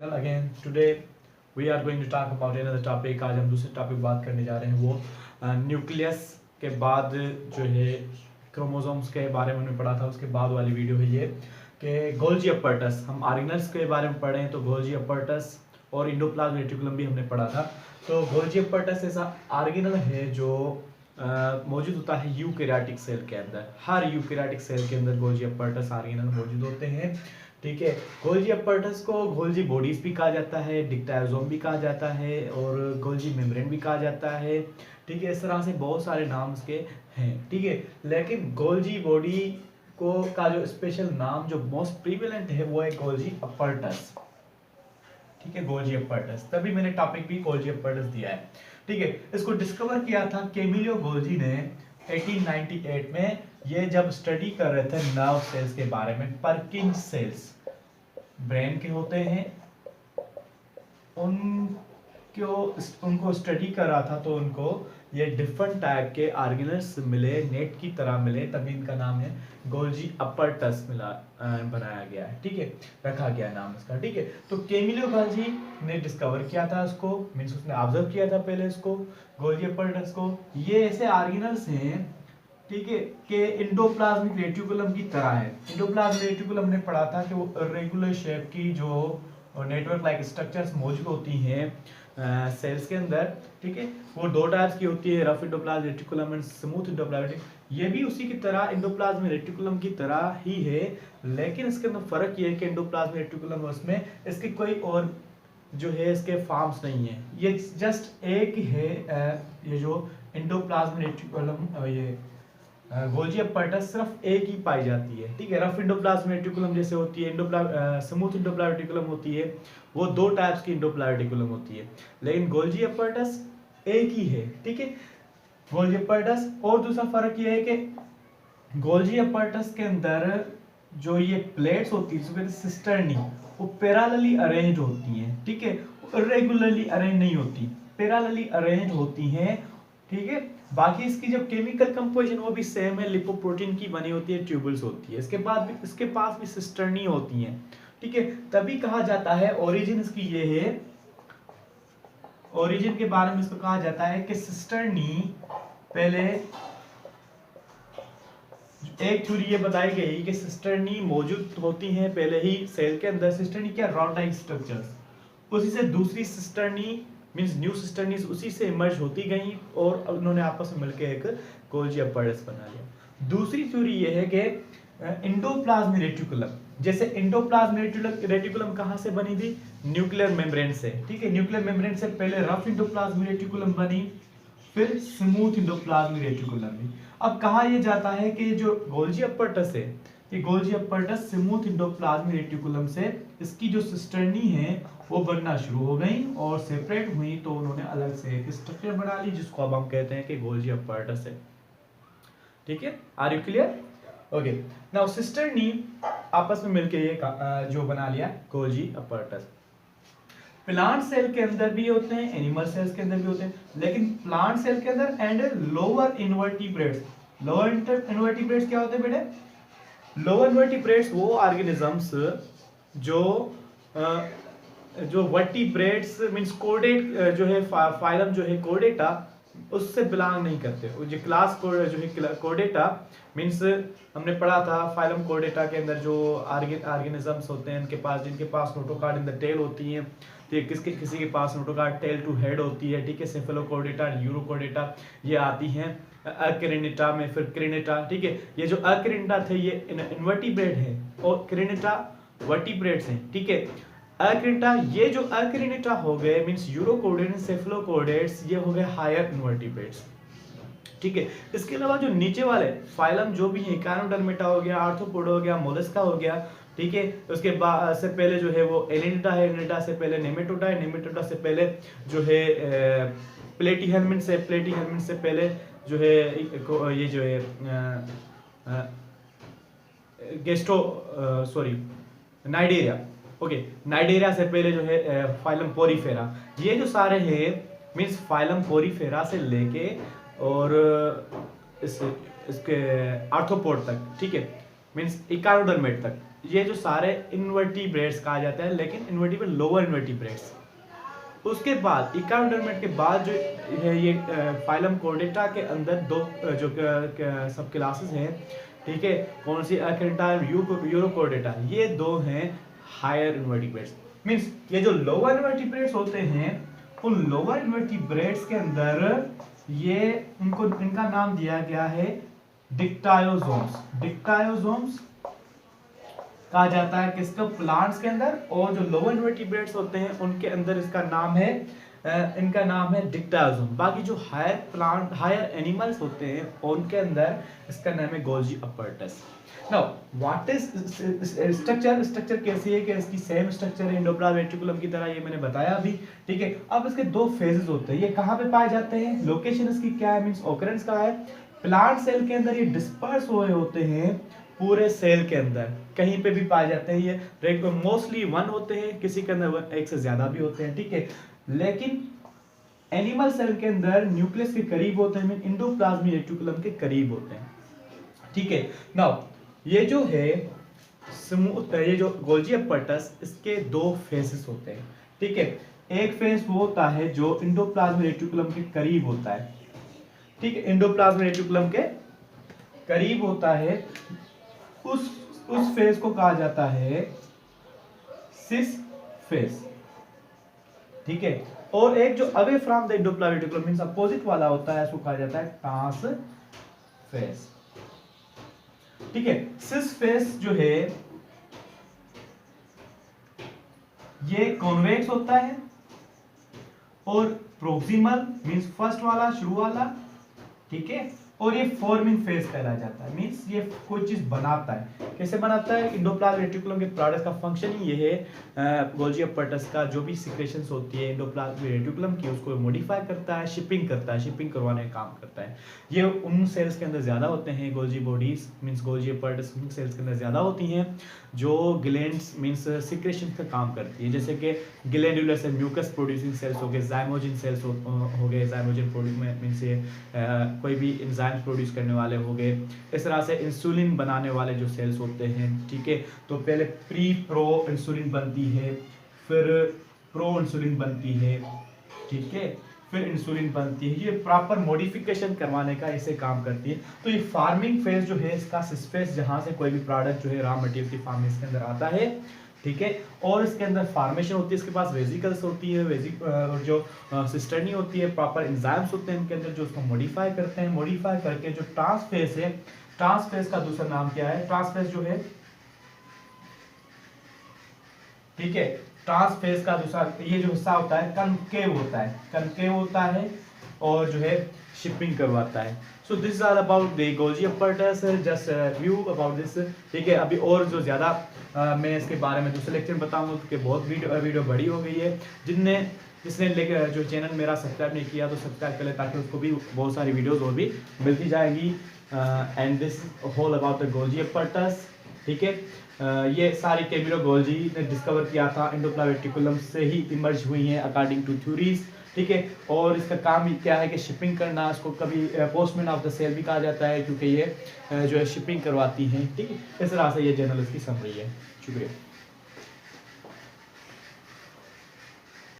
Well, again, today we are going to talk about another topic. आज हम दूसरे topic बात करने जा रहे हैं वो न्यूक्लियस के बाद जो है क्रोमोसोम्स के बारे में हमने पढ़ा था, उसके बाद वाली वीडियो है ये कि गोल्जी अपरटस। हम ऑर्गेनल्स के बारे में पढ़े हैं तो गोल्जी अपरटस और इंडोप्लाज्म रेटिकुलम भी हमने पढ़ा था। तो गोल्जी अपरटस ऐसा ऑर्गेनल है जो मौजूद होता है यूकैरियोटिक सेल के अंदर। हर यूकैरियोटिक सेल के अंदर गोल्जी अपरटस ऑर्गेनल मौजूद होते हैं। ठीक है, गोल्जी अपरटस को गोल्जी बॉडीज भी कहा जाता है, डिक्टायोसोम भी कहा जाता है और गोल्जी मेम्ब्रेन भी कहा जाता है। ठीक है, इस तरह से बहुत सारे नाम इसके हैं। ठीक है, लेकिन गोल्जी बॉडी को का जो स्पेशल नाम जो मोस्ट प्रीवेलेंट है वो है गोल्जी अपरटस। ठीक है, गोल्जी अपरटस, तभी मैंने टॉपिक भी गोल्जी अपरटस दिया है। ठीक है, इसको डिस्कवर किया था कैमिलियो गोल्जी ने 1898 में। ये जब स्टडी कर रहे थे नर्व सेल्स के बारे में, परकिंस सेल्स ब्रेन के होते हैं, उनको स्टडी कर रहा था तो उनको ये डिफरेंट टाइप के ऑर्गेनल्स मिले, नेट की तरह मिले, तभी इनका नाम है गोल्जी अपरटस बनाया गया है। ठीक है, रखा गया नाम इसका। ठीक है, तो कैमिलियो गोल्जी ने डिस्कवर किया था इसको, मींस उसने ऑब्जर्व किया था पहले इसको गोल्जी अपरटस को। ये ऐसे ऑर्गेनल्स हैं, ठीक है, कि इंडोप्लाज्मिक रेटिकुलम की तरह है। इंडोप्लाज्मिक रेटिकुलम हमने पढ़ा था कि वो इरेगुलर शेप की जो नेटवर्क लाइक स्ट्रक्चर्स मौजूद होती हैं सेल्स के अंदर। ठीक है, वो दो टाइप्स की होती है, rough endoplasmic reticulum and smooth endoplasmic. ये भी उसी की तरह इंडोप्लाज्मिक रेटिकुलम की तरह ही है, लेकिन इसके अंदर फर्क ये है कि इंडोप्लाज्मिक रेटिकुलम उसमें इसके कोई और जो है इसके फॉर्म्स नहीं है, ये जस्ट एक ही है। ये जो इंडोप्लाज्मिक रेटिकुलम ये गोल्जी अपरटस सिर्फ एक ही पाई जाती है। ठीक है, रफ इंडोप्लाज्मिक रेटिकुलम जैसे होती है, स्मूथ इंडोप्लाज्मिक रेटिकुलम होती है, वो दो टाइप्स की इंडोप्लाज्मिक रेटिकुलम होती है, लेकिन गोल्जी अपरटस एक ही है। ठीक है, गोल्जी अपरटस। और दूसरा फर्क ये है कि गोल्जी अपरटस के अंदर जो ये प्लेट्स होती है सिस्टर्नी, वो पैरेलली अरेंज होती हैं। ठीक है, इरेगुलरली अरेंज नहीं होती, पैरेलली अरेंज होती हैं। ठीक है, बाकी इसकी जो केमिकल कंपोजिशन वो भी सेम है, लिपोप्रोटीन की बनी होती है, ट्यूबल्स होती है। इसके पास भी सिस्टर्नी होती हैं। ठीक है, तभी कहा जाता है ओरिजिन इसकी ये है, ओरिजिन के बारे में इसको कहा जाता है कि सिस्टर्नी पहले एक थ्योरी ये बताई गई कि सिस्टर्नी मौजूद होती हैं पहले ही सेल के अंदर। सिस्टर्नी क्या, रॉड लाइक स्ट्रक्चर्स, उसी से दूसरी सिस्टर्नी मींस न्यू सिस्टर्नीज उसी से इमर्ज होती गई और उन्होंने आपस में मिलकर एक गोल्जी अपरटस बना लिया। दूसरी थ्योरी ये है कि इंडोप्लाज्मिक रेटिकुलम, जैसे इंडोप्लाज्मिक रेटिकुलम कहां से बनी थी, न्यूक्लियर मेम्ब्रेन से। ठीक है, न्यूक्लियर मेम्ब्रेन से पहले रफ इंडोप्लाज्मिक रेटिकुलम बनी, फिर स्मूथ इंडोप्लाज्मिक रेटिकुलम भी। अब कहा यह जाता है कि जो गोल्जी अपरटस है, ये गोल्जी अपरटस स्मूथ इंडोप्लाज्मिक रेटिकुलम से इसकी जो सिस्टर्नी है वो बनना शुरू हो गई और सेपरेट हुई, तो उन्होंने अलग से एक स्ट्रक्चर बना ली जिसको अब हम कहते हैं कि गोल्जी अपरटस है। ठीक है, are you clear? Okay, now सिस्टर्नी आपस में मिलके ये जो बना लिया गोल्जी अपरटस। प्लांट सेल के अंदर भी होते हैं, एनिमल सेल्स के अंदर भी होते हैं, लेकिन प्लांट सेल के अंदर and lower invertebrates. Lower invertebrates क्या होते हैं बेटे? लोअर इनवर्टिब्रेट्स वो ऑर्गेनिजम्स जो वर्टिब्रेट्स मींस कोर्डेट जो है फाइलम जो है कोर्डेटा उससे बिलोंग नहीं करते। जो क्लास जो है कोर्डेटा मींस हमने पढ़ा था फाइलम कोर्डेटा के अंदर जो ऑर्गेनिजम्स होते हैं, जिनके पास नोटोकॉर्ड इन द टेल होती हैं। ठीक, किसी के पास नोटोकॉर्ड टेल टू हेड होती है। ठीक है, सेफेलोकोर्डेटा, यूरोकोर्डेटा ये आती हैं अक्रिनेटा में, फिर क्रिनेटा। ठीक है, ये जो अक्रिनेटा थे ये इनवर्टिब्रेट है और क्रिनेटा वर्टिब्रेट्स हैं। ठीक है, अक्रिनेटा, ये जो अक्रिनेटा हो गए मींस यूरोकोर्डेट्स, सेफेलोकोर्डेट्स, ये हो गए हायर इनवर्टिब्रेट्स। ठीक है, इसके अलावा जो नीचे वाले फाइलम जो भी है, काइनोडर्मेटा हो गया, आर्थ्रोपोडा हो गया, मोलस्का हो गया। ठीक है, उसके बाद से पहले जो है वो एलिनेटा है, एलिनेटा से पहले नेमेटोडा है, नेमेटोडा से पहले जो है प्लेटीहेल्मिन्थ से, प्लेटीहेल्मिन्थ से पहले जो है ये जो है नाइडेरिया। ओके, नाइडेरिया से पहले जो है फाइलम पोरीफेरा। ये जो सारे हैं मींस फाइलम पोरीफेरा से लेके और इसके आर्थ्रोपोड तक। ठीक है, मींस इकारोडर्मेट तक, ये जो सारे इन्वर्टिब्रेट्स कहा जाता है, लेकिन इन्वर्टिब्रेट लोअर इन्वर्टिब्रेट्स। उसके बाद इक्वाडोमेट के बाद जो है ये फाइलम कोर्डेटा के अंदर दो जो सब क्लासेस हैं, ठीक है, कौन सी अकेटा यूरोकोर्डेटा, ये दो हैं हायर इन्वर्टिब्रेट्स। मींस ये जो लोअर इन्वर्टिब्रेट्स होते हैं, उन लोअर इन्वर्टिब्रेट्स के अंदर ये उनको इनका नाम दिया गया है डिक्टायोजोम्स। डिक्टायोजोम्स कहा जाता है किसको, प्लांट्स के अंदर, और जो लोअर इन्वर्टिब्रेट्स होते हैं उनके अंदर इसका नाम है इनका नाम है डिक्टायोजोम। बाकी जो हायर प्लांट हायर एनिमल्स होते हैं उनके अंदर इसका नाम है Golgi apparatus. Now what is structure, structure कैसी है कि इसकी सेम स्ट्रक्चर है एंडोप्लाज्म रेटिकुलम की तरह, ये मैंने बताया अभी, ठीक है। अब इसके दो फेजेस होते हैं, ये कहाँ पे पाए जाते हैं, लोकेशन इसकी क्या है, मींस ऑकरेंस कहाँ है। प्लांट सेल के अंदर ये डिस्पर्स हुए होते हैं पूरे सेल के अंदर, कहीं पे भी पाए जाते हैं। ये मोस्टली वन होते हैं, किसी के अंदर एक से ज्यादा भी होते हैं, ठीक है। लेकिन एनिमल सेल के अंदर न्यूक्लियस के करीब होते हैं, एंडोप्लाज्मिक रेटिकुलम के करीब होते हैं, ठीक है। नाउ ये जो है ये जो गोल्जी अपरटस, इसके दो फेसेस होते हैं, ठीक है। एक फेस वो होता है जो एंडोप्लाज्मिक रेटिकुलम के करीब होता है, ठीक है, एंडोप्लाज्मिक रेटिकुलम के करीब होता है, उस फेस को कहा जाता है सिस फेस, ठीक है। और एक जो away from the endoplasmic reticulum means opposite वाला होता है, उसको कहा जाता है ट्रांस फेस, ठीक है। सिस फेस जो है ये कॉन्वेक्स होता है, और प्रोक्सिमल मींस फर्स्ट वाला, शुरू वाला, ठीक है। और ये फॉर्मिंग फेज कहला जाता है, मींस ये कोई चीज बनाता है। कैसे बनाता है, एंडोप्लाज्मिक रेटिकुलम के प्रोडक्ट्स का फंक्शन ही ये है, गोल्जी अपरटस का जो भी सिक्रेशंस होती है एंडोप्लाज्मिक रेटिकुलम की, उसको मॉडिफाई करता है, शिपिंग करता है, शिपिंग करवाने का काम करता है। ये उन सेल्स के अंदर ज्यादा होते हैं, गोल्जी बॉडीज मींस गोल्जी अपरटस उन सेल्स के अंदर ज्यादा होती हैं जो ग्लैंड्स मींस सिक्रेशन का काम करती है, जैसे कि ग्लैंडुलर से म्यूकस प्रोड्यूसिंग सेल्स हो गए, जाइमोजिन सेल्स हो गए, जाइमोजिन प्रोड्यूस में मींस कोई भी एंजाइम प्रोड्यूस करने वाले हो गए। इस तरह से इंसुलिन बनाने वाले जो सेल्स होते हैं, ठीक है, तो पहले प्रो इंसुलिन बनती है, फिर प्रो इंसुलिन बनती है, ठीक है, फिर इंसुलिन बनती है। ये प्रॉपर मॉडिफिकेशन करवाने का इसे काम करती है। तो ये फार्मिंग फेज जो है इसका सिस फेज, जहां से कोई भी प्रोडक्ट जो है रॉ मटेरियल की फॉर्म में इसके अंदर आता है, ठीक है। और इसके अंदर फॉर्मेशन होती है, इसके पास वेजिकल्स होती है, और जो सिस्टर्नी होती है, प्रॉपर एंजाइम्स होते हैं इनके अंदर जो उसको मॉडिफाई करते हैं। मॉडिफाई करके जो ट्रांसफेज है, ट्रांसफेज का दूसरा नाम क्या है, ट्रांसफेज जो है, ठीक है, ट्रांसफेज का दूसरा ये जो हिस्सा होता है कनकेव होता है, कनकेव होता है, और जो है शिपिंग करवाता है। So this is all about the Golgi apparatus, just view about this, ठीक है। अभी और जो ज्यादा मैं इसके बारे में दूसरे लेक्चर में बताऊंगा, क्योंकि बहुत वीडियो बड़ी हो गई है। जिसने जो चैनल मेरा सब्सक्राइब नहीं किया तो सब्सक्राइब कर ले, ताकि उसको भी बहुत सारी वीडियोस और भी मिलती जाएगी। And this whole about the Golgi apparatus, ठीक है। ये सारी कैमिलो गोल्जी ने डिस्कवर किया था, एंडोप्लाज्मिक रेटिकुलम से ही इमर्ज हुई हैं अकॉर्डिंग टू थ्योरीज, ठीक है। और इसका काम क्या है कि शिपिंग करना, इसको कभी पोस्टमैन ऑफ द सेल भी कहा जाता है, क्योंकि ये जो है शिपिंग करवाती हैं, ठीक है। इस तरह से ये जर्नल इसकी समरी है। शुक्रिया।